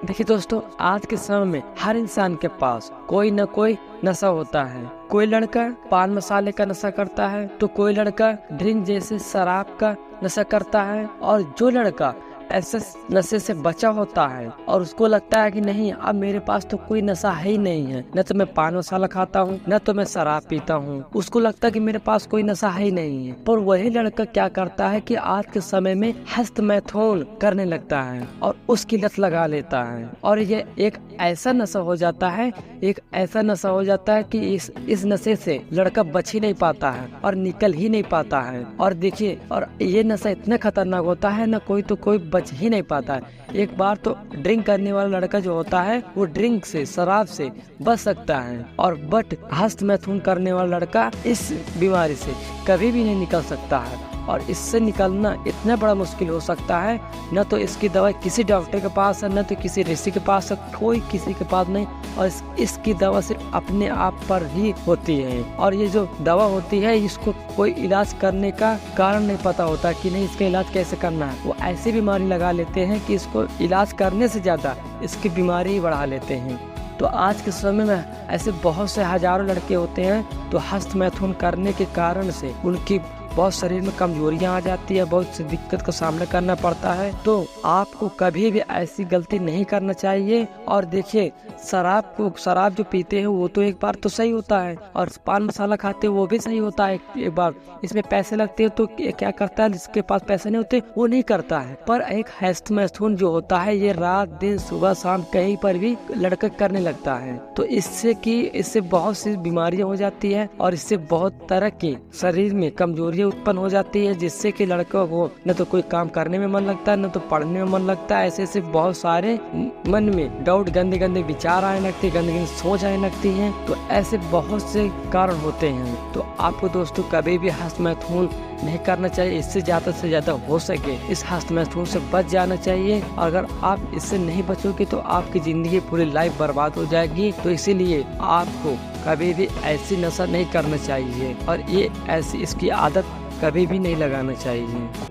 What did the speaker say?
देखिए दोस्तों, आज के समय में हर इंसान के पास कोई न कोई नशा होता है। कोई लड़का पान मसाले का नशा करता है, तो कोई लड़का ड्रिंक जैसे शराब का नशा करता है। और जो लड़का ऐसे नशे से बचा होता है और उसको लगता है कि नहीं, अब मेरे पास तो कोई नशा है ही नहीं है, न तो मैं पान मसाला खाता हूँ, न तो मैं शराब पीता हूँ, उसको लगता है कि मेरे पास कोई नशा है ही नहीं है। पर वही लड़का क्या करता है कि आज के समय में हस्तमैथुन करने लगता है और उसकी लत लगा लेता है। और ये एक ऐसा नशा हो जाता है, एक ऐसा नशा हो जाता है कि इस नशे से लड़का बच ही नहीं पाता है और निकल ही नहीं पाता है। और देखिए, और ये नशा इतना खतरनाक होता है, न कोई तो कोई बच ही नहीं पाता है। एक बार तो ड्रिंक करने वाला लड़का जो होता है वो ड्रिंक से, शराब से बच सकता है, और बट हस्तमैथुन करने वाला लड़का इस बीमारी से कभी भी नहीं निकल सकता है। और इससे निकलना इतना बड़ा मुश्किल हो सकता है, न तो इसकी दवा किसी डॉक्टर के पास है, न तो किसी ऋषि के पास है, कोई किसी के पास नहीं। और इसकी दवा सिर्फ अपने आप पर ही होती है। और ये जो दवा होती है, इसको कोई इलाज करने का कारण नहीं पता होता कि नहीं इसका इलाज कैसे करना है। वो ऐसी बीमारी लगा लेते हैं कि इसको इलाज करने से ज़्यादा इसकी बीमारी ही बढ़ा लेते हैं। तो आज के समय में ऐसे बहुत से हजारों लड़के होते हैं, तो हस्तमैथुन करने के कारण से उनकी बहुत शरीर में कमजोरियां आ जाती है, बहुत सी दिक्कत का सामना करना पड़ता है। तो आपको कभी भी ऐसी गलती नहीं करना चाहिए। और देखिए, शराब जो पीते हैं वो तो एक बार तो सही होता है, और पान मसाला खाते हैं वो भी सही होता है एक बार। इसमें पैसे लगते हैं तो क्या करता है, जिसके पास पैसे नहीं होते वो नहीं करता है। पर एक हस्तमैथुन जो होता है, ये रात दिन सुबह शाम कहीं पर भी लड़का करने लगता है। तो इससे बहुत सी बीमारियां हो जाती है, और इससे बहुत तरह की शरीर में कमजोरी उत्पन्न हो जाती है, जिससे कि लड़कों को न तो कोई काम करने में मन लगता है, न तो पढ़ने में मन लगता है। ऐसे बहुत सारे मन में डाउट, गंदे गंदे विचार आने लगते हैं, गंदी गंदी सोच आने लगती है। तो ऐसे बहुत से कारण होते हैं। तो आपको दोस्तों कभी भी हस्तमैथुन नहीं करना चाहिए। इससे ज्यादा से ज्यादा हो सके इस हस्तमैथुन से बच जाना चाहिए। अगर आप इससे नहीं बचोगे तो आपकी जिंदगी, पूरी लाइफ बर्बाद हो जाएगी। तो इसीलिए आपको कभी भी ऐसी नशा नहीं करना चाहिए, और ये ऐसी इसकी आदत कभी भी नहीं लगाना चाहिए।